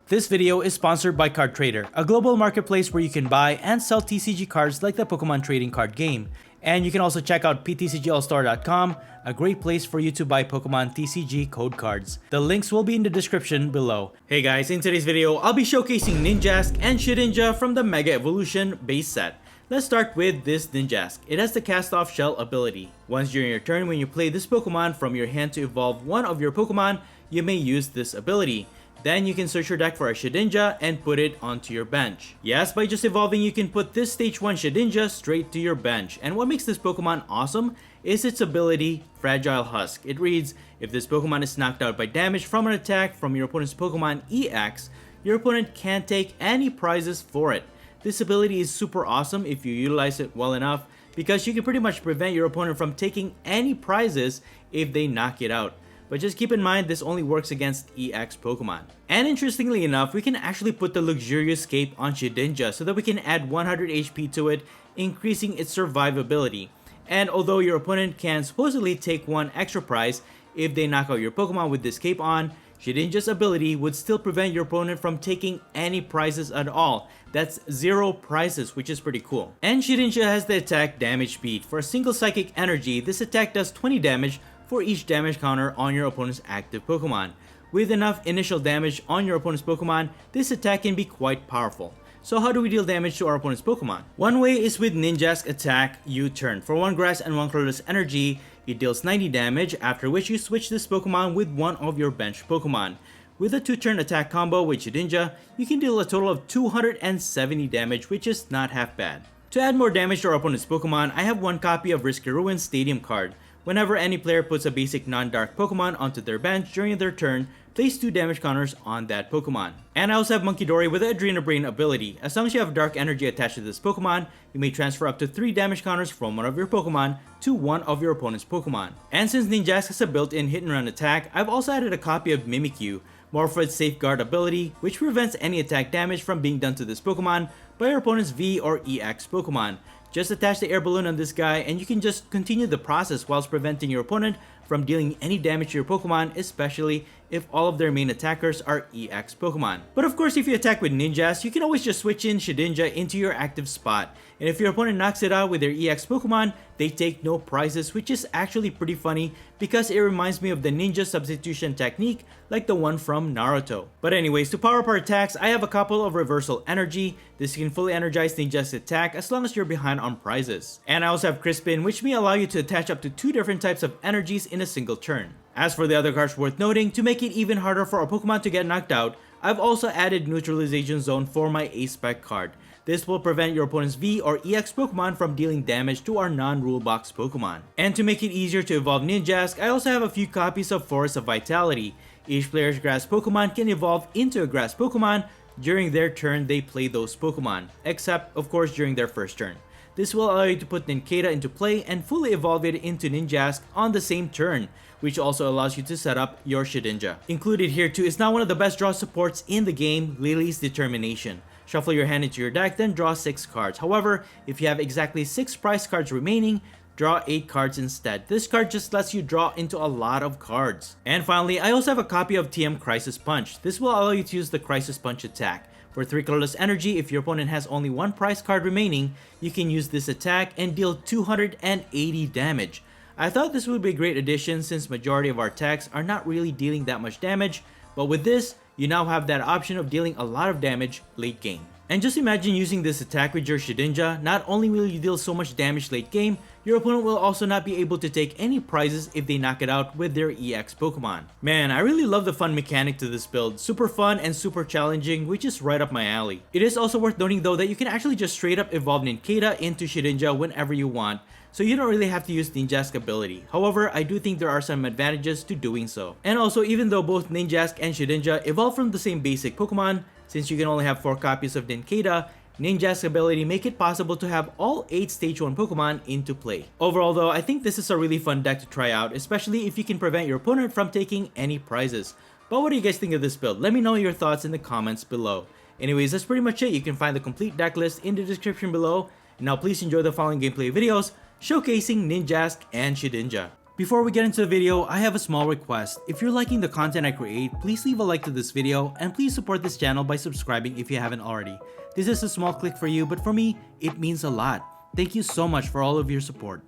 This video is sponsored by Card Trader, a global marketplace where you can buy and sell TCG cards like the Pokemon trading card game. And you can also check out PTCGLstore.com, a great place for you to buy Pokemon TCG code cards. The links will be in the description below. Hey guys, in today's video, I'll be showcasing Ninjask and Shedinja from the Mega Evolution base set. Let's start with this Ninjask. It has the cast off shell ability. Once during your turn when you play this Pokemon from your hand to evolve one of your Pokemon, you may use this ability. Then you can search your deck for a Shedinja and put it onto your bench. Yes, by just evolving you can put this stage 1 Shedinja straight to your bench. And what makes this Pokemon awesome is its ability, Fragile Husk. It reads, if this Pokemon is knocked out by damage from an attack from your opponent's Pokemon EX, your opponent can't take any prizes for it. This ability is super awesome if you utilize it well enough because you can pretty much prevent your opponent from taking any prizes if they knock it out. But just keep in mind this only works against EX Pokemon. And interestingly enough, we can actually put the Luxurious Cape on Shedinja so that we can add 100 HP to it, increasing its survivability. And although your opponent can supposedly take one extra prize if they knock out your Pokemon with this cape on, Shedinja's ability would still prevent your opponent from taking any prizes at all. That's 0 prizes, which is pretty cool. And Shedinja has the attack damage speed. For a single Psychic Energy, this attack does 20 damage for each damage counter on your opponent's active Pokemon. With enough initial damage on your opponent's Pokemon, this attack can be quite powerful. So how do we deal damage to our opponent's Pokemon? One way is with Ninjask attack U-turn. For 1 grass and 1 colorless energy, it deals 90 damage, after which you switch this Pokemon with one of your bench Pokemon. With a 2-turn attack combo with Shedinja, you can deal a total of 270 damage, which is not half bad. To add more damage to our opponent's Pokemon, I have one copy of Risky Ruin's Stadium card. Whenever any player puts a basic non-dark Pokemon onto their bench during their turn, place 2 damage counters on that Pokemon. And I also have Munkidori with the Adrenabrain ability. As long as you have dark energy attached to this Pokemon, you may transfer up to 3 damage counters from one of your Pokemon to one of your opponent's Pokemon. And since Ninjask has a built-in hit and run attack, I've also added a copy of Mimikyu, more for its Safeguard ability, which prevents any attack damage from being done to this Pokemon by your opponent's V or EX Pokemon. Just attach the air balloon on this guy and you can just continue the process whilst preventing your opponent from dealing any damage to your Pokemon, especially if all of their main attackers are EX Pokemon. But of course, if you attack with Ninjask, you can always just switch in Shedinja into your active spot. And if your opponent knocks it out with their EX Pokemon, they take no prizes, which is actually pretty funny because it reminds me of the ninja substitution technique like the one from Naruto. But anyways, to power up our attacks, I have a couple of Reversal Energy. This can fully energize Ninjask's attack as long as you're behind on prizes. And I also have Crispin, which may allow you to attach up to 2 different types of energies in a single turn. As for the other cards worth noting, to make it even harder for a Pokemon to get knocked out, I've also added Neutralization Zone for my A-Spec card. This will prevent your opponent's V or EX Pokemon from dealing damage to our non-rule box Pokemon. And to make it easier to evolve Ninjask, I also have a few copies of Forest of Vitality. Each player's grass Pokemon can evolve into a grass Pokemon during their turn they play those Pokemon, except of course during their first turn. This will allow you to put Nincada into play and fully evolve it into Ninjask on the same turn, which also allows you to set up your Shedinja. Included here too is now one of the best draw supports in the game, Lily's Determination. Shuffle your hand into your deck, then draw 6 cards. However, if you have exactly 6 prize cards remaining, draw 8 cards instead. This card just lets you draw into a lot of cards. And finally, I also have a copy of TM Crisis Punch. This will allow you to use the Crisis Punch attack. For 3 colorless energy, if your opponent has only 1 prize card remaining, you can use this attack and deal 280 damage. I thought this would be a great addition since majority of our attacks are not really dealing that much damage, but with this, you now have that option of dealing a lot of damage late game. And just imagine using this attack with your Shedinja. Not only will you deal so much damage late game, your opponent will also not be able to take any prizes if they knock it out with their EX Pokemon. Man, I really love the fun mechanic to this build. Super fun and super challenging, which is right up my alley. It is also worth noting though that you can actually just straight up evolve Nincada into Shedinja whenever you want, so you don't really have to use Ninjask ability. However, I do think there are some advantages to doing so. And also, even though both Ninjask and Shedinja evolve from the same basic Pokemon, since you can only have 4 copies of Nincada, Ninjask's ability make it possible to have all 8 stage 1 Pokemon into play. Overall though, I think this is a really fun deck to try out, especially if you can prevent your opponent from taking any prizes. But what do you guys think of this build? Let me know your thoughts in the comments below. Anyways, that's pretty much it. You can find the complete deck list in the description below. Now please enjoy the following gameplay videos showcasing Ninjask and Shedinja. Before we get into the video, I have a small request. If you're liking the content I create, please leave a like to this video and please support this channel by subscribing if you haven't already. This is a small click for you, but for me, it means a lot. Thank you so much for all of your support.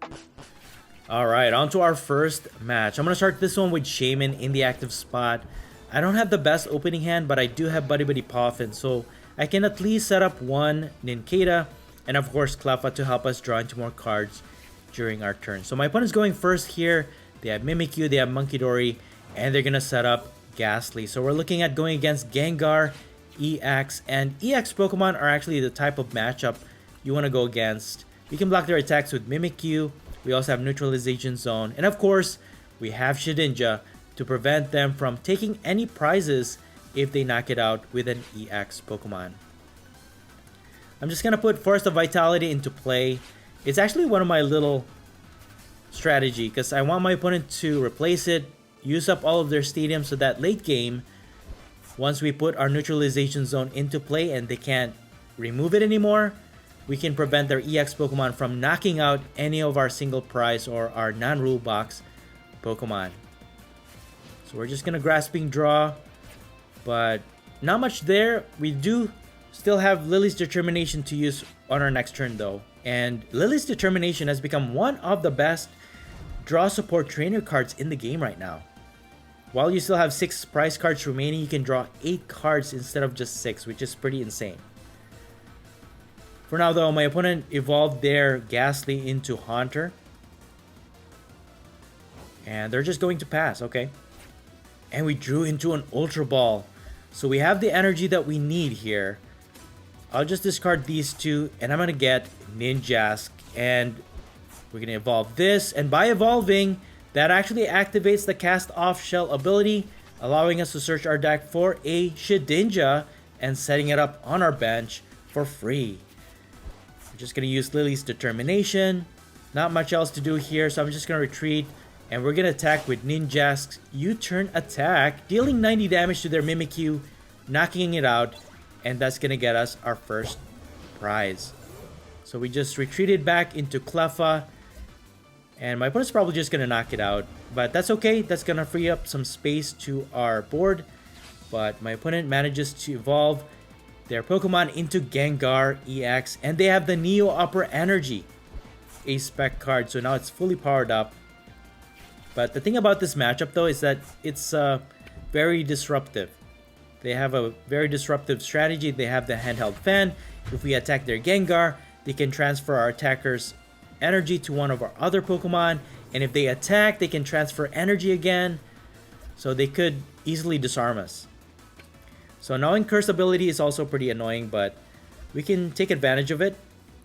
Alright, on to our first match. I'm going to start this one with Shaman in the active spot. I don't have the best opening hand, but I do have Buddy Buddy Poffin, so I can at least set up one Nincada and of course Cleffa to help us draw into more cards during our turn. So my opponent's going first here. They have Mimikyu, they have Munkidori, and they're gonna set up Ghastly. So we're looking at going against Gengar, EX, and EX Pokemon are actually the type of matchup you want to go against. You can block their attacks with Mimikyu. We also have Neutralization Zone, and of course we have Shedinja to prevent them from taking any prizes if they knock it out with an EX Pokemon. I'm just gonna put Force of Vitality into play. It's actually one of my little strategy because I want my opponent to replace it, use up all of their stadium so that late game, once we put our Neutralization Zone into play and they can't remove it anymore, we can prevent their EX Pokemon from knocking out any of our single prize or our non-rule box Pokemon. So we're just gonna Grasping Draw, but not much there. We do still have Lily's Determination to use on our next turn though. And Lily's Determination has become one of the best draw support trainer cards in the game right now. While you still have 6 prize cards remaining, you can draw 8 cards instead of just 6, which is pretty insane. For now though, my opponent evolved their Ghastly into Haunter. And they're just going to pass, okay. And we drew into an Ultra Ball. So we have the energy that we need here. I'll just discard these two and I'm going to get Ninjask. And we're going to evolve this. And by evolving, that actually activates the Cast Off Shell ability, allowing us to search our deck for a Shedinja and setting it up on our bench for free. We're just going to use Lily's Determination. Not much else to do here, so I'm just going to retreat. And we're going to attack with Ninjask's U-turn attack, dealing 90 damage to their Mimikyu, knocking it out, and that's going to get us our first prize. So we just retreated back into Cleffa, and my opponent's probably just going to knock it out, but that's okay. That's going to free up some space to our board, but my opponent manages to evolve their Pokemon into Gengar EX, and they have the Neo Upper Energy, a spec card, so now it's fully powered up. But the thing about this matchup though is that it's very disruptive. They have a very disruptive strategy. They have the handheld fan. If we attack their Gengar, they can transfer our attacker's energy to one of our other Pokemon. And if they attack, they can transfer energy again. So they could easily disarm us. So knowing Curse ability is also pretty annoying, but we can take advantage of it.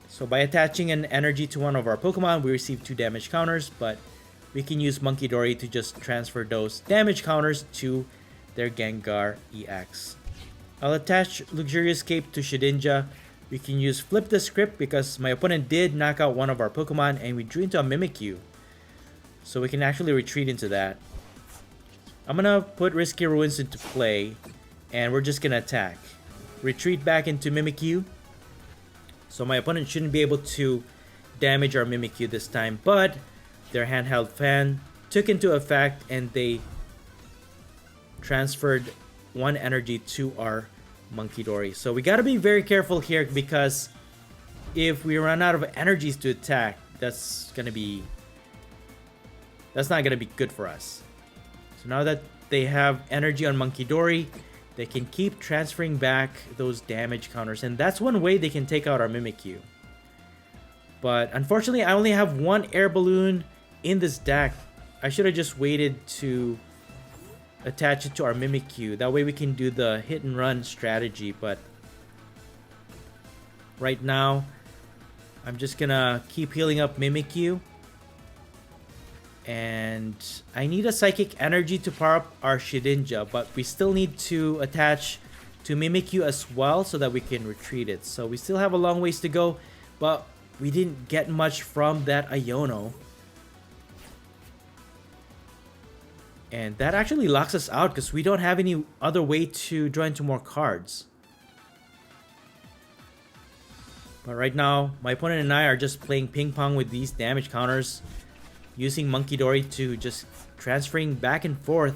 So by attaching an energy to one of our Pokemon, we receive 2 damage counters, but we can use Munkidori to just transfer those damage counters to their Gengar EX. I'll attach Luxurious Cape to Shedinja. We can use Flip the Script because my opponent did knock out one of our Pokemon and we drew into a Mimikyu. So we can actually retreat into that. I'm gonna put Risky Ruins into play and we're just gonna attack. Retreat back into Mimikyu. So my opponent shouldn't be able to damage our Mimikyu this time, but their handheld fan took into effect and they transferred 1 energy to our Munkidori. So we got to be very careful here because if we run out of energies to attack, that's not going to be good for us. So now that they have energy on Munkidori, they can keep transferring back those damage counters, and that's one way they can take out our Mimikyu. But unfortunately, I only have 1 air balloon in this deck. I should have just waited to attach it to our Mimikyu. That way we can do the hit and run strategy. But right now, I'm just gonna keep healing up Mimikyu. And I need a Psychic Energy to power up our Shedinja, but we still need to attach to Mimikyu as well so that we can retreat it. So we still have a long ways to go, but we didn't get much from that Iono. And that actually locks us out because we don't have any other way to draw into more cards. But right now, my opponent and I are just playing ping pong with these damage counters. using Monkey Dory to just transferring back and forth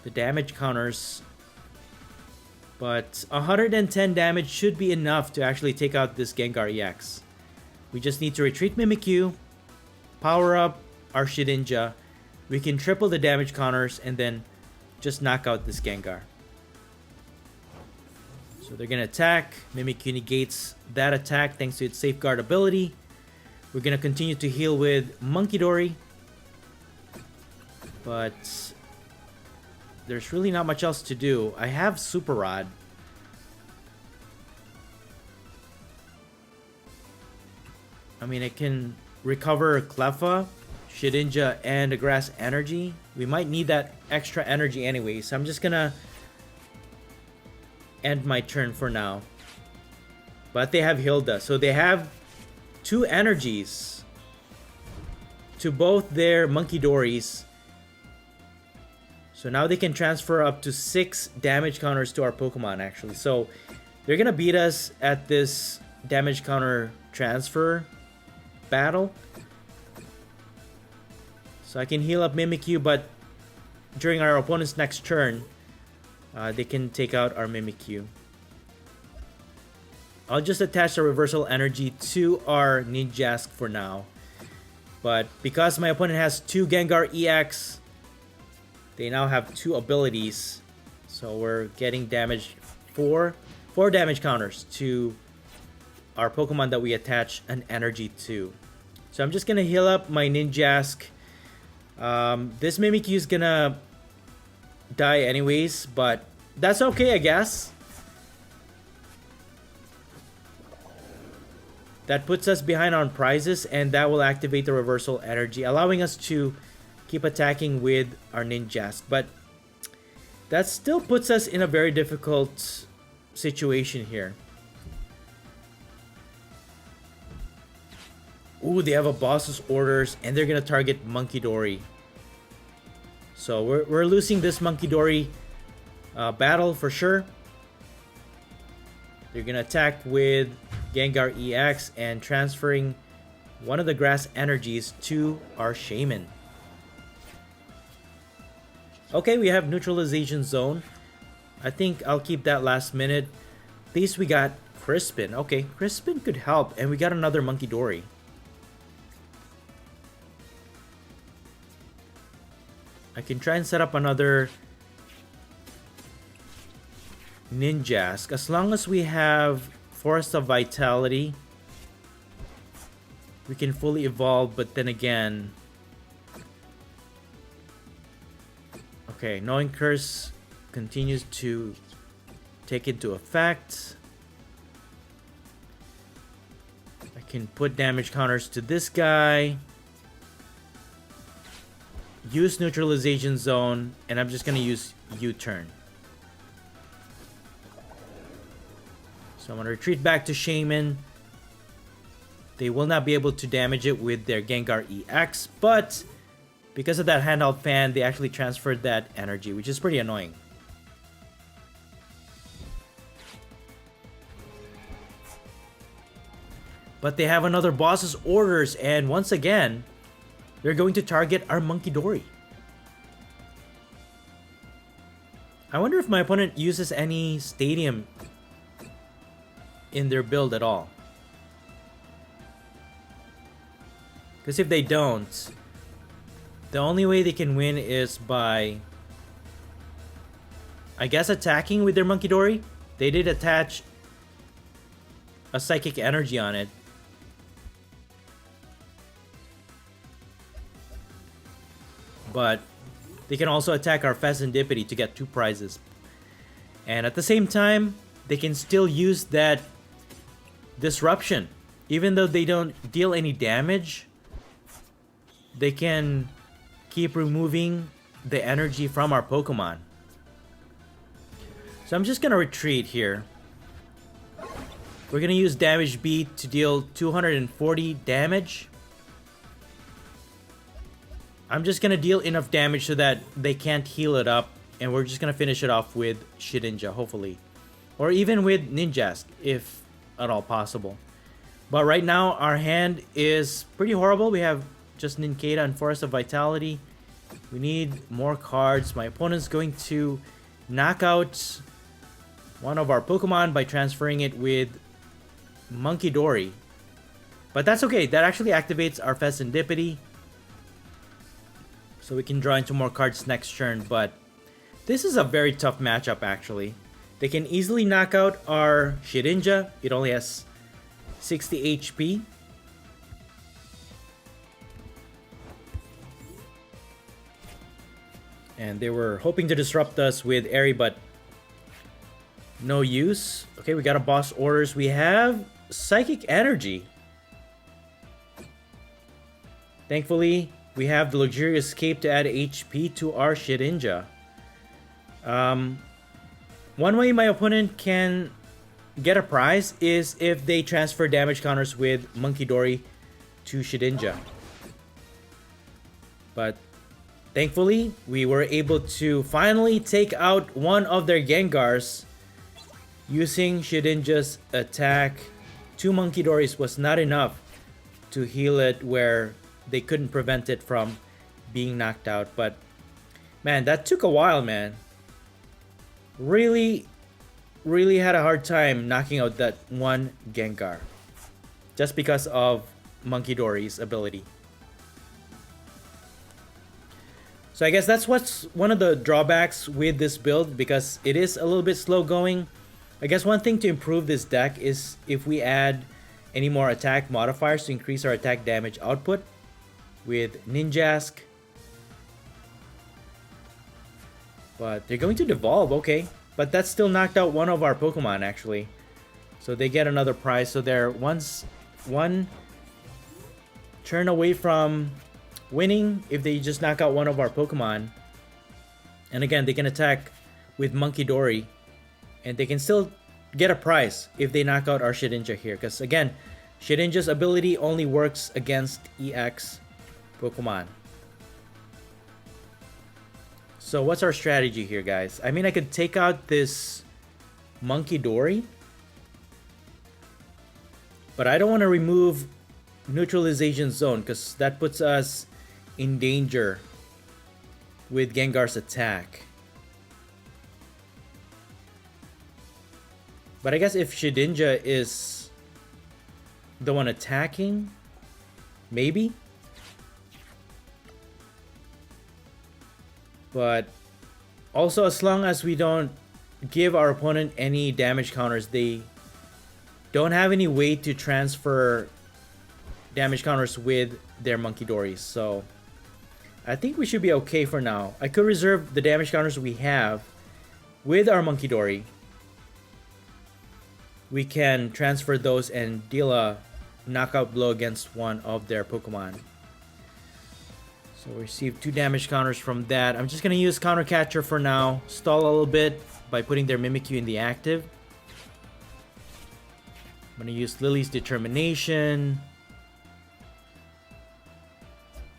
the damage counters. But 110 damage should be enough to actually take out this Gengar EX. We just need to retreat Mimikyu, power up our Shedinja. We can triple the damage counters and then just knock out this Gengar. So they're going to attack. Mimikyu negates that attack thanks to its safeguard ability. We're going to continue to heal with Monkey Dory. But there's really not much else to do. I have Super Rod. I mean, I can recover Cleffa, Shedinja, and a Grass Energy. We might need that extra energy anyway, so I'm just gonna end my turn for now. But they have Hilda, so they have 2 energies to both their Monkey Dories. So now they can transfer up to 6 damage counters to our Pokemon, actually. So they're gonna beat us at this damage counter transfer battle. So I can heal up Mimikyu, but during our opponent's next turn, they can take out our Mimikyu. I'll just attach a reversal energy to our Ninjask for now. But because my opponent has 2 Gengar EX, they now have 2 abilities. So we're getting damage, 4 damage counters to our Pokemon that we attach an energy to. So I'm just gonna heal up my Ninjask. This Mimikyu is gonna die anyways, but that's okay, I guess. That puts us behind on prizes, and that will activate the reversal energy, allowing us to keep attacking with our Ninjask. But that still puts us in a very difficult situation here. Ooh, they have a boss's orders, and they're gonna target Monkey Dory. So we're losing this Monkey Dory battle for sure. They're gonna attack with Gengar EX and transferring one of the grass energies to our Shaman. Okay, we have neutralization zone. I think I'll keep that last minute. At least we got Crispin. Okay, Crispin could help, and we got another Monkey Dory. I can try and set up another Ninjask. As long as we have Forest of Vitality, we can fully evolve, but then again... Okay, Knowing Curse continues to take into effect. I can put damage counters to this guy. Use neutralization zone, and I'm just gonna use U-turn. So I'm gonna retreat back to Shaman. They will not be able to damage it with their Gengar EX, but because of that handheld fan, they actually transferred that energy, which is pretty annoying. But they have another boss's orders, and once again, they're going to target our Monkey Dory. I wonder if my opponent uses any Stadium in their build at all. Because if they don't, the only way they can win is by, I guess, attacking with their Monkey Dory. They did attach a Psychic Energy on it. But they can also attack our Pheasantipity to get 2 prizes. And at the same time, they can still use that Disruption. Even though they don't deal any damage, they can keep removing the energy from our Pokemon. So I'm just gonna retreat here. We're gonna use Damage Beat to deal 240 damage. I'm just gonna deal enough damage so that they can't heal it up, and we're just gonna finish it off with Shedinja, hopefully. Or even with Ninjask, if at all possible. But right now, our hand is pretty horrible. We have just Nincada and Forest of Vitality. We need more cards. My opponent's going to knock out one of our Pokemon by transferring it with Monkey Dory. But that's okay. That actually activates our Fezandipity. So we can draw into more cards next turn. But this is a very tough matchup actually. They can easily knock out our Shedinja. It only has 60 HP. And they were hoping to disrupt us with Airy, but no use. Okay, we got a boss orders. We have Psychic Energy. Thankfully, we have the Luxurious Cape to add HP to our Shedinja. One way my opponent can get a prize is if they transfer damage counters with Monkey Dory to Shedinja. But thankfully, we were able to finally take out one of their Gengars using Shedinja's attack. 2 Monkey Dories was not enough to heal it where they couldn't prevent it from being knocked out. But man, that took a while, man. Really had a hard time knocking out that one Gengar just because of Monkey Dory's ability. So I guess that's what's one of the drawbacks with this build, because it is a little bit slow going. I guess one thing to improve this deck is if we add any more attack modifiers to increase our attack damage output with Ninjask. But they're going to devolve, okay. But that still knocked out one of our Pokemon actually. So they get another prize. So they're one turn away from winning if they just knock out one of our Pokemon. And again, they can attack with Monkey Dory. And they can still get a prize if they knock out our Shedinja here. Because again, Shedinja's ability only works against EX Pokemon. So what's our strategy here, guys? I mean, I could take out this Monkey Dory. But I don't want to remove Neutralization Zone because that puts us in danger with Gengar's attack. But I guess if Shedinja is the one attacking, maybe. But also, as long as we don't give our opponent any damage counters, they don't have any way to transfer damage counters with their Monkey Dories. So I think we should be okay for now. I could reserve the damage counters we have with our Monkey Dory. We can transfer those and deal a knockout blow against one of their Pokemon. So we receive 2 damage counters from that. I'm just going to use Counter Catcher for now. Stall a little bit by putting their Mimikyu in the active. I'm going to use Lily's Determination.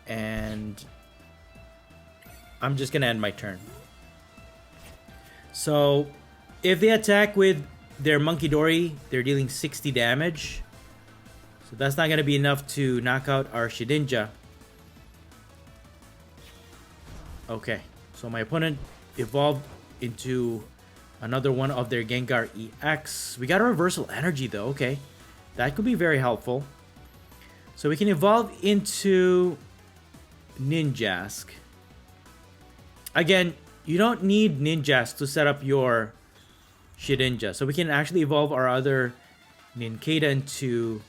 And I'm just going to end my turn. So if they attack with their Monkey Dory, they're dealing 60 damage. So that's not going to be enough to knock out our Shedinja. Okay, so my opponent evolved into another one of their Gengar EX. We got a Reversal Energy though, okay. That could be very helpful. So we can evolve into Ninjask. Again, you don't need Ninjask to set up your Shedinja. So we can actually evolve our other Nincada into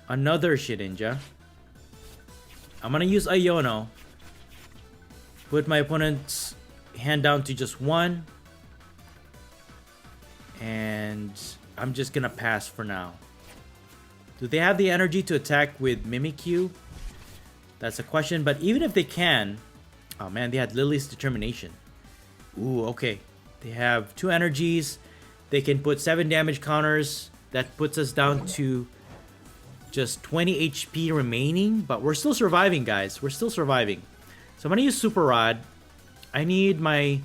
another Shedinja. I'm gonna use Iono. Put my opponent's hand down to just 1. And I'm just gonna pass for now. Do they have the energy to attack with Mimikyu? That's a question, but even if they can... Oh man, they had Lily's Determination. Ooh, okay. They have 2 energies. They can put 7 damage counters. That puts us down to just 20 HP remaining. But we're still surviving, guys. We're still surviving. So I'm going to use Super Rod. I need my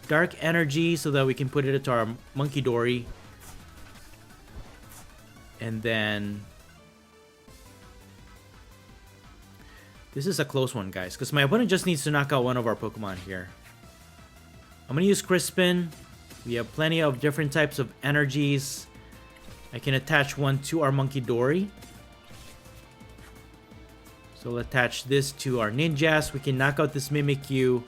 Dark Energy so that we can put it into our Monkey Dory. And then... This is a close one, guys, because my opponent just needs to knock out one of our Pokemon here. I'm gonna use Crispin. We have plenty of different types of energies. I can attach one to our Monkey Dory. So we'll attach this to our Ninjask. We can knock out this Mimikyu.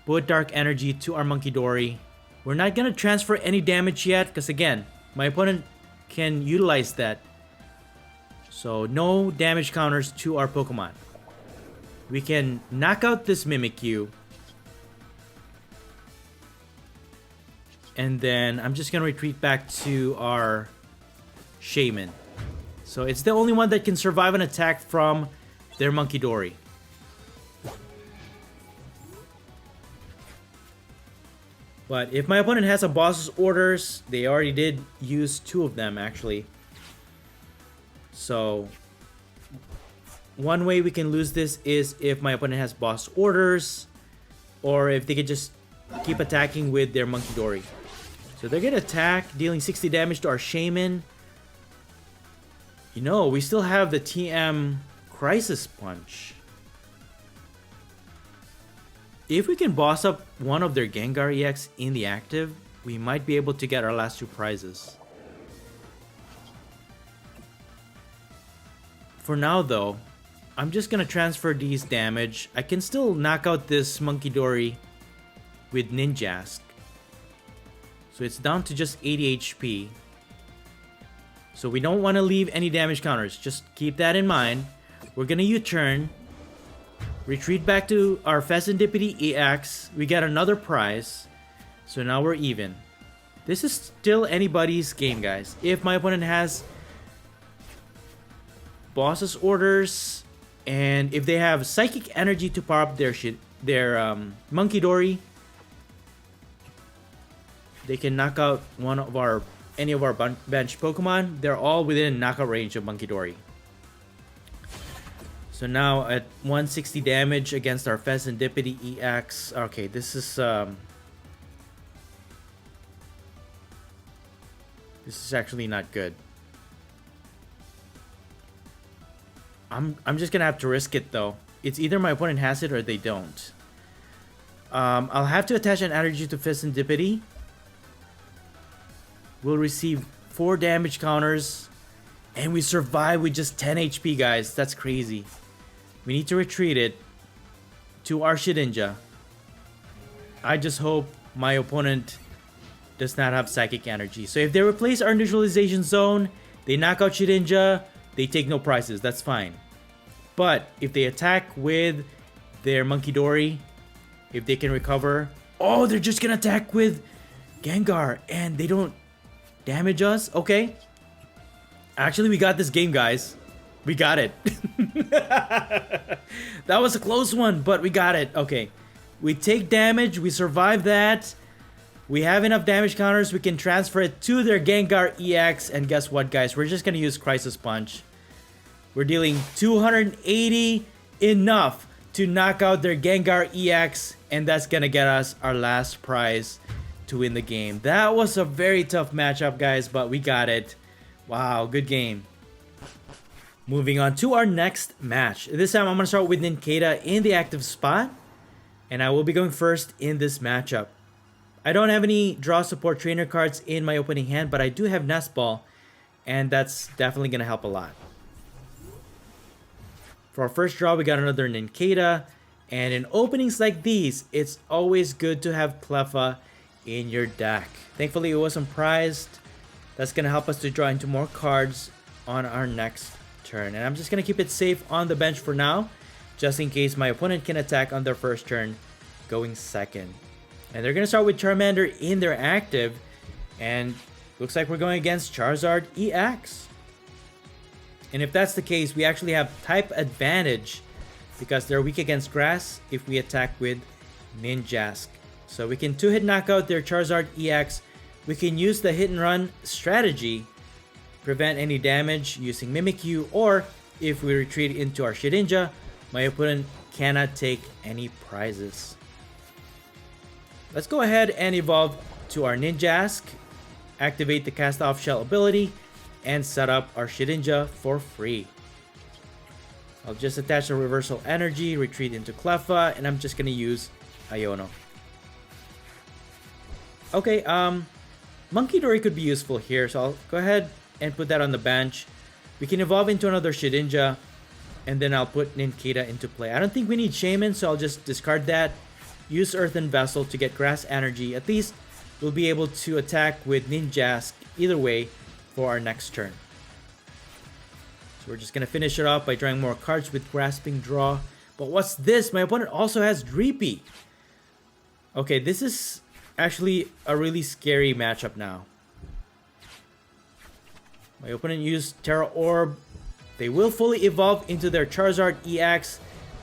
Put Dark Energy to our Monkey Dory. We're not gonna transfer any damage yet, because again, my opponent can utilize that. So no damage counters to our Pokemon. We can knock out this Mimikyu. And then I'm just gonna retreat back to our Shaman. So it's the only one that can survive an attack from their Monkey Dory. But if my opponent has a boss's orders, they already did use 2 of them actually. So one way we can lose this is if my opponent has boss orders, or if they could just keep attacking with their Monkey Dory. So they're gonna attack, dealing 60 damage to our Shaman. You know, we still have the TM Crisis Punch. If we can boss up one of their Gengar EX in the active, we might be able to get our last 2 prizes. For now though, I'm just gonna transfer these damage. I can still knock out this Monkey Dory with Ninjask. So it's down to just 80 HP. So we don't want to leave any damage counters. Just keep that in mind. We're gonna U-turn. Retreat back to our Pheasantipede EX. We get another prize. So now we're even. This is still anybody's game, guys. If my opponent has boss's orders, and if they have Psychic Energy to power up their Monkey Dory, they can knock out any of our bench Pokemon. They're all within knockout range of Monkey Dory. So now at 160 damage against our Pheasantipede EX. Okay, this is actually not good. I'm just gonna have to risk it though. It's either my opponent has it or they don't. I'll have to attach an energy to Pheasantipede. We'll receive 4 damage counters, and we survive with just 10 HP, guys. That's crazy. We need to retreat it to our Shedinja. I just hope my opponent does not have Psychic Energy. So if they replace our neutralization zone, they knock out Shedinja, they take no prizes. That's fine. But if they attack with their Monkey Dory, if they can recover, oh, they're just gonna attack with Gengar, and they don't damage us. Okay, actually we got this game, guys. We got it. That was a close one, but we got it. Okay, we take damage, we survive that. We have enough damage counters, we can transfer it to their Gengar EX, and guess what, guys, we're just gonna use Crisis Punch. We're dealing 280, enough to knock out their Gengar EX, and that's gonna get us our last prize to win the game. That was a very tough matchup, guys, but we got it. Wow, good game. Moving on to our next match. This time I'm going to start with Nincada in the active spot, and I will be going first in this matchup. I don't have any draw support trainer cards in my opening hand, but I do have Nest Ball, and that's definitely going to help a lot. For our first draw, we got another Nincada, and in openings like these, it's always good to have Cleffa in your deck. Thankfully, it wasn't prized. That's going to help us to draw into more cards on our next turn. And I'm just going to keep it safe on the bench for now, just in case my opponent can attack on their first turn, going second. And they're going to start with Charmander in their active, and looks like we're going against Charizard EX. And if that's the case, we actually have type advantage because they're weak against grass if we attack with Ninjask. So we can 2-hit knock out their Charizard EX. We can use the hit and run strategy, prevent any damage using Mimikyu, or if we retreat into our Shedinja, my opponent cannot take any prizes. Let's go ahead and evolve to our Ninjask, activate the Cast Off Shell ability, and set up our Shedinja for free. I'll just attach a reversal energy, retreat into Cleffa, and I'm just gonna use Iono. Okay, Monkey Dory could be useful here, so I'll go ahead and put that on the bench. We can evolve into another Shedinja, and then I'll put Nincada into play. I don't think we need Shaman, so I'll just discard that. Use Earthen Vessel to get Grass Energy. At least we'll be able to attack with Ninjask either way for our next turn. So we're just going to finish it off by drawing more cards with Grasping Draw. But what's this? My opponent also has Dreepy. Okay, this is actually a really scary matchup now. My opponent used Terra Orb. They will fully evolve into their Charizard EX.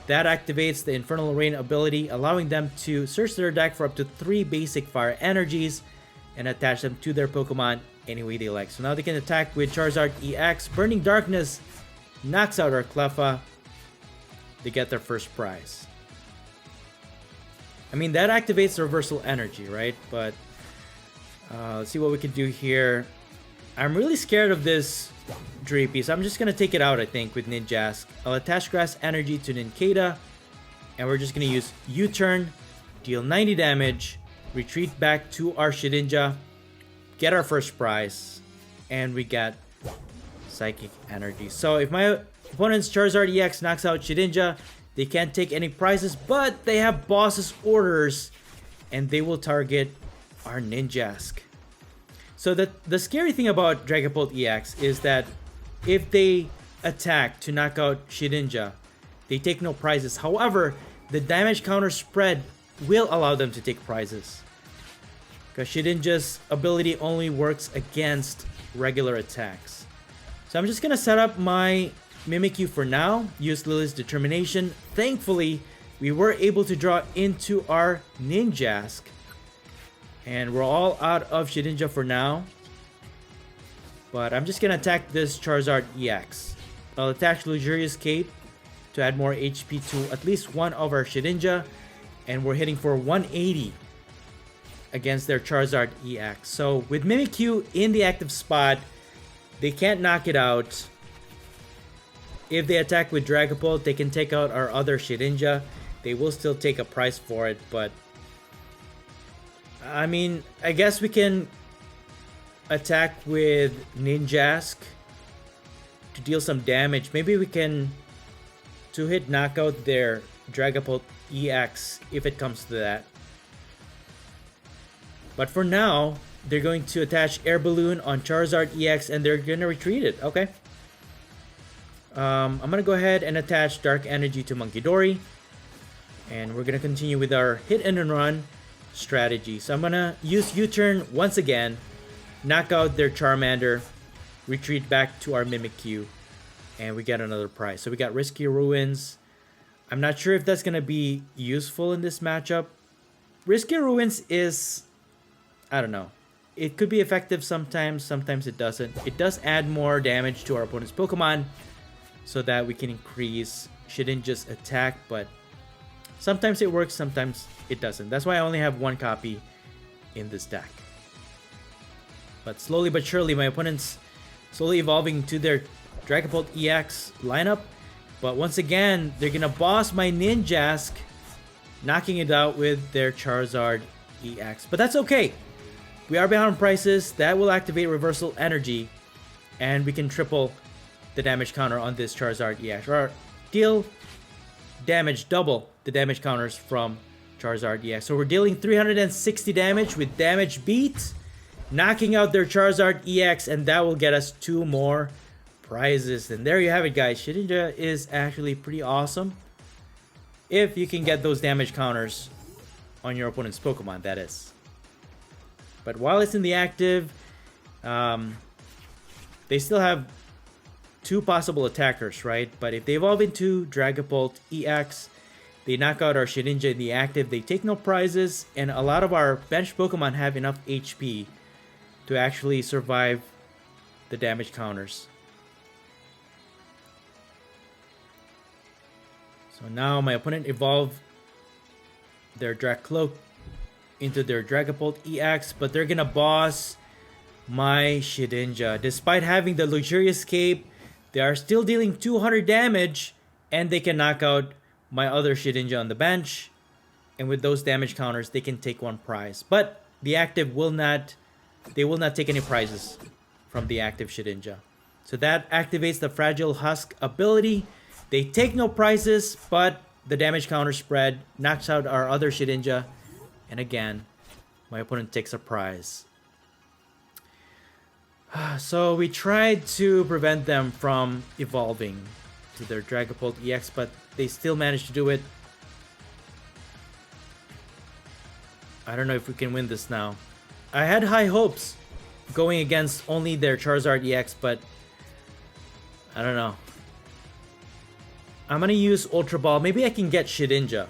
That activates the Infernal Rain ability, allowing them to search their deck for up to 3 basic fire energies and attach them to their Pokemon any way they like. So now they can attack with Charizard EX. Burning Darkness knocks out our Cleffa. They get their first prize. I mean, that activates the reversal energy, right? But let's see what we can do here. I'm really scared of this Dreepy, so I'm just going to take it out, I think, with Ninjask. I'll attach Grass Energy to Nincada, and we're just going to use U-Turn, deal 90 damage, retreat back to our Shedinja, get our first prize, and we get Psychic Energy. So if my opponent's Charizard EX knocks out Shedinja, they can't take any prizes, but they have boss's orders, and they will target our Ninjask. So the scary thing about Dragapult EX is that if they attack to knock out Shedinja, they take no prizes. However, the damage counter spread will allow them to take prizes, because Shedinja's ability only works against regular attacks. So I'm just going to set up my Mimikyu for now, use Lily's Determination. Thankfully, we were able to draw into our Ninjask. And we're all out of Shedinja for now. But I'm just going to attack this Charizard EX. I'll attach Luxurious Cape to add more HP to at least one of our Shedinja. And we're hitting for 180 against their Charizard EX. So with Mimikyu in the active spot, they can't knock it out. If they attack with Dragapult, they can take out our other Shedinja. They will still take a price for it, but I mean, I guess we can attack with Ninjask to deal some damage. Maybe we can two-hit knock out their Dragapult EX if it comes to that. But for now, they're going to attach Air Balloon on Charizard EX and they're going to retreat it. Okay. I'm going to go ahead and attach Dark Energy to Monkey Dory. And we're going to continue with our hit and run strategy. So I'm going to use U-Turn once again, knock out their Charmander, retreat back to our Mimikyu, and we get another prize. So we got Risky Ruins. I'm not sure if that's going to be useful in this matchup. Risky Ruins is, I don't know. It could be effective sometimes, sometimes it doesn't. It does add more damage to our opponent's Pokemon so that we can increase Shedinja's attack, but sometimes it works, sometimes it doesn't. That's why I only have one copy in this deck. But slowly but surely, my opponent's slowly evolving to their Dragapult EX lineup. But once again, they're going to boss my Ninjask, knocking it out with their Charizard EX. But that's okay. We are behind on prices. That will activate Reversal Energy, and we can triple the damage counter on this Charizard EX. Or deal damage, double the damage counters from Charizard EX. So we're dealing 360 damage with Damage Beat, knocking out their Charizard EX, and that will get us 2 more prizes. And there you have it, guys. Shedinja is actually pretty awesome if you can get those damage counters on your opponent's Pokemon, that is. But while it's in the active, they still have 2 possible attackers, right? But if they evolve into Dragapult EX, they knock out our Shedinja in the active. They take no prizes, and a lot of our bench Pokemon have enough HP to actually survive the damage counters. So now my opponent evolved their Dracloak into their Dragapult EX, but they're gonna boss my Shedinja. Despite having the Luxurious Cape, they are still dealing 200 damage, and they can knock out my other Shedinja on the bench. And with those damage counters, they can take one prize. But the active will not, they will not take any prizes from the active Shedinja. So that activates the Fragile Husk ability. They take no prizes, but the damage counter spread knocks out our other Shedinja. And again, my opponent takes a prize. So we tried to prevent them from evolving to their Dragapult EX, but they still managed to do it. I don't know if we can win this now. I had high hopes going against only their Charizard EX, but I don't know. I'm gonna use Ultra Ball. Maybe I can get Shedinja.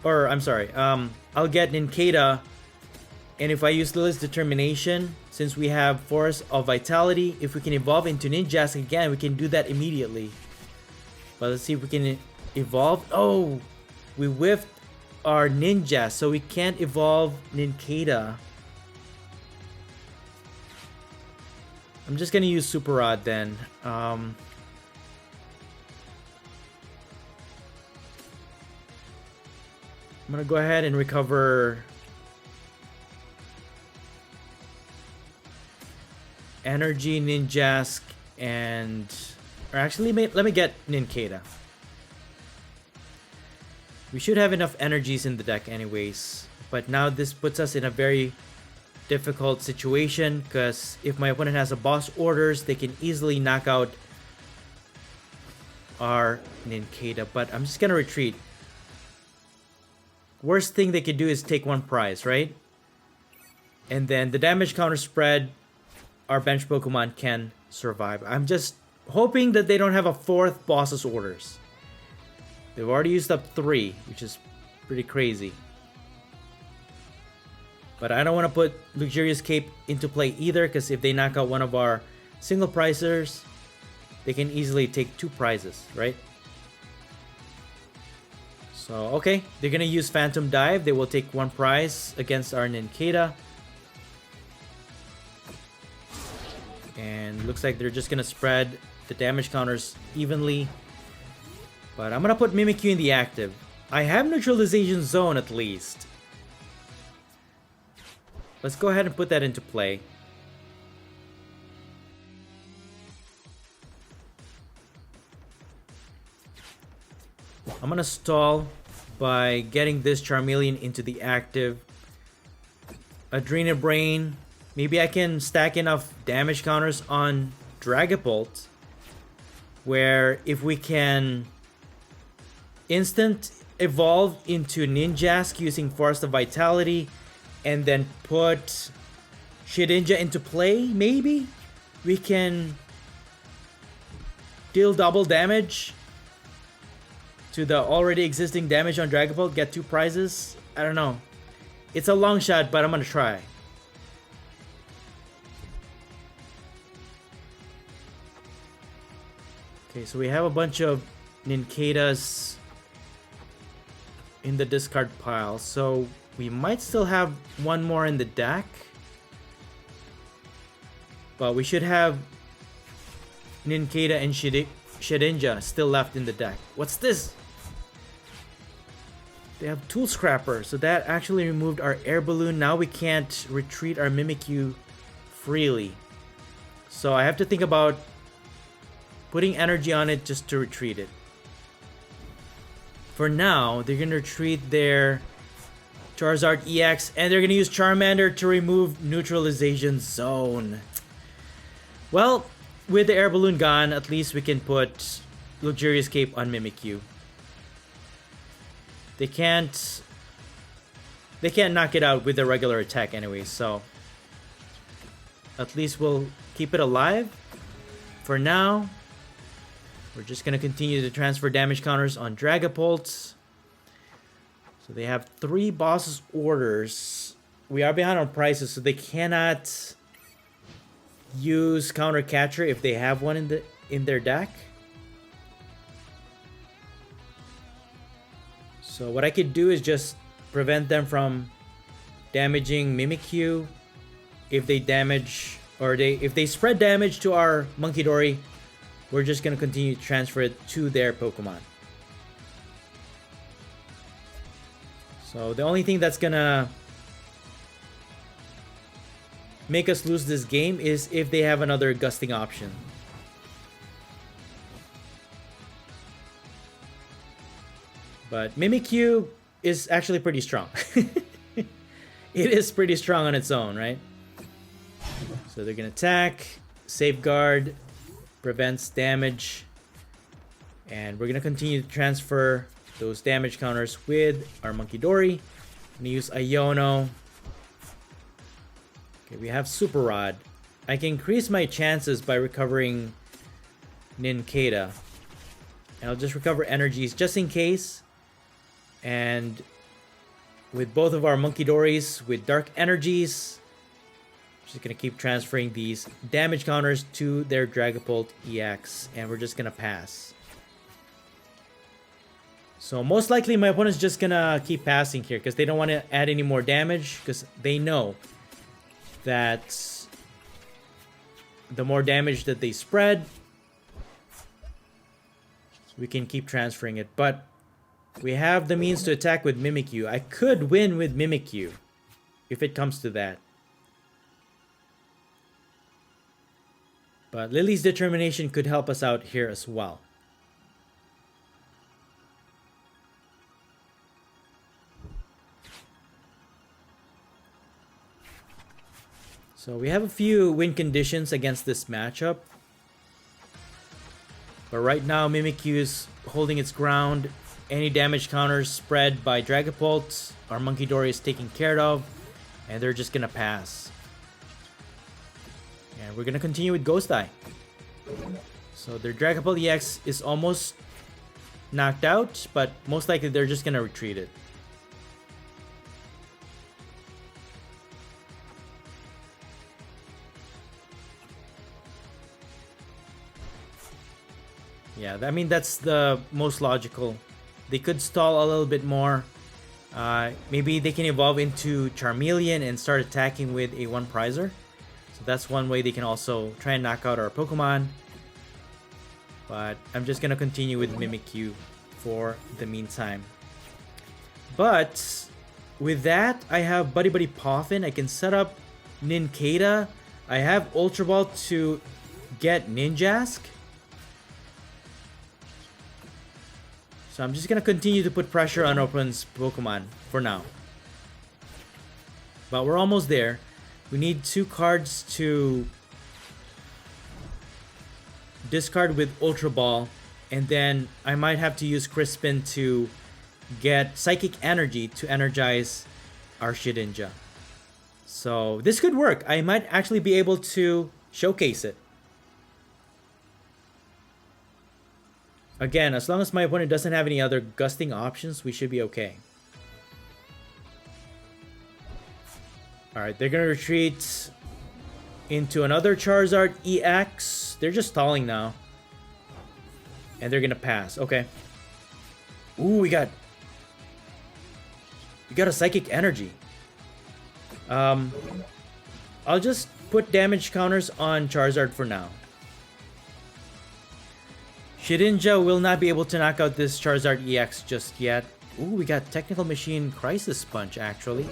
Or, I'm sorry, I'll get Nincada. And if I use Lily's Determination, since we have Force of Vitality, if we can evolve into Ninjask again, we can do that immediately. But let's see if we can evolve. Oh, we whiffed our Ninjask, so we can't evolve Nincada. I'm just gonna use Super Rod then. I'm gonna go ahead and recover Energy, Ninjask, and... Or actually, let me get Nincada. We should have enough energies in the deck anyways. But now this puts us in a very difficult situation, because if my opponent has a boss orders, they can easily knock out our Nincada. But I'm just gonna retreat. Worst thing they could do is take one prize, right? And then the damage counter spread, our bench Pokemon can survive. I'm just hoping that they don't have a fourth boss's orders. They've already used up 3, which is pretty crazy. But I don't want to put Luxurious Cape into play either, because if they knock out one of our single prizers, they can easily take 2 prizes, right? So, okay, they're going to use Phantom Dive. They will take 1 prize against our Nincada. And looks like they're just going to spread the damage counters evenly. But I'm going to put Mimikyu in the active. I have Neutralization Zone at least. Let's go ahead and put that into play. I'm going to stall by getting this Charmeleon into the active. Adrena Brain. Maybe I can stack enough damage counters on Dragapult, where if we can instant evolve into Ninjask using Force of Vitality and then put Shedinja into play, maybe we can deal double damage to the already existing damage on Dragapult, get 2 prizes. I don't know. It's a long shot, but I'm gonna try. Okay, so we have a bunch of Nincadas in the discard pile, so we might still have one more in the deck. But we should have Nincada and Shedinja still left in the deck. What's this? They have Tool Scrapper, so that actually removed our air balloon. Now we can't retreat our Mimikyu freely. So I have to think about putting energy on it just to retreat it. For now, they're going to retreat their Charizard EX, and they're going to use Charmander to remove Neutralization Zone. Well, with the air balloon gone, at least we can put Luxurious Cape on Mimikyu. They can't knock it out with a regular attack anyway, so at least we'll keep it alive. For now, we're just going to continue to transfer damage counters on Dragapult. So they have 3 bosses orders. We are behind on prices, so they cannot use Counter Catcher if they have one in their deck. So what I could do is just prevent them from damaging Mimikyu. If they damage, or if they spread damage to our Monkidori, we're just going to continue to transfer it to their Pokemon. So the only thing that's going to make us lose this game is if they have another gusting option. But Mimikyu is actually pretty strong. It is pretty strong on its own, right? So they're gonna attack, safeguard, prevents damage, and we're gonna continue to transfer those damage counters with our Munkidori. I'm gonna use Iono. Okay, we have Super Rod. I can increase my chances by recovering Nincada. And I'll just recover energies just in case. And with both of our Munkidoris with Dark Energies, just gonna keep transferring these damage counters to their Dragapult EX, and we're just gonna pass. So most likely my opponent's just gonna keep passing here because they don't want to add any more damage, because they know that the more damage that they spread, we can keep transferring it. But we have the means to attack with Mimikyu. I could win with Mimikyu if it comes to that. But Lily's determination could help us out here as well. So we have a few win conditions against this matchup. But right now Mimikyu is holding its ground. Any damage counters spread by Dragapult, our Munkidori is taken care of, and they're just gonna pass. And we're gonna continue with Ghost Eye. So their Dragapult EX is almost knocked out, but most likely they're just gonna retreat it. Yeah, I mean, that's the most logical. They could stall a little bit more. Maybe they can evolve into Charmeleon and start attacking with a one prizer. So that's one way they can also try and knock out our Pokemon. But I'm just gonna continue with Mimikyu for the meantime. But with that, I have Buddy Buddy Poffin. I can set up Nincada. I have Ultra Ball to get Ninjask. So I'm just going to continue to put pressure on Open's Pokemon for now. But we're almost there. We need 2 cards to discard with Ultra Ball. And then I might have to use Crispin to get Psychic Energy to energize our Shedinja. So this could work. I might actually be able to showcase it. Again, as long as my opponent doesn't have any other gusting options, we should be okay. Alright, they're gonna retreat into another Charizard EX. They're just stalling now. And they're gonna pass. Okay. Ooh, we got a Psychic Energy. I'll just put damage counters on Charizard for now. Shedinja will not be able to knock out this Charizard EX just yet. Ooh, we got Technical Machine Crisis Punch, actually.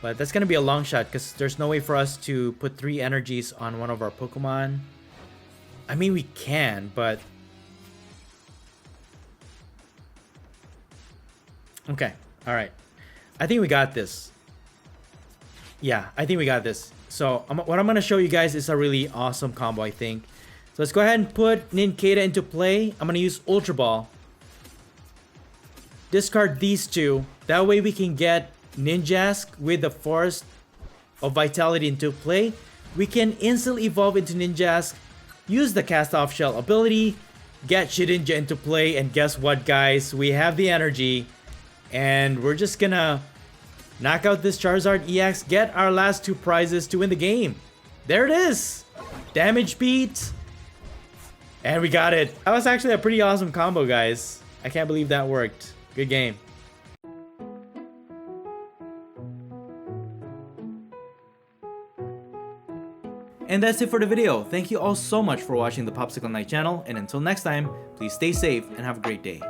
But that's going to be a long shot because there's no way for us to put 3 energies on one of our Pokemon. I mean, we can, but... Okay, alright. I think we got this. Yeah, I think we got this. So, what I'm going to show you guys is a really awesome combo, I think. So let's go ahead and put Nincada into play. I'm going to use Ultra Ball. Discard these 2. That way we can get Ninjask with the Forest of Vitality into play. We can instantly evolve into Ninjask, use the Cast Off Shell ability, get Shedinja into play, and guess what, guys? We have the energy, and we're just going to knock out this Charizard EX, get our last 2 prizes to win the game. There it is! Damage beat. And we got it. That was actually a pretty awesome combo, guys. I can't believe that worked. Good game. And that's it for the video. Thank you all so much for watching the Popsicleknight channel, and until next time, please stay safe and have a great day.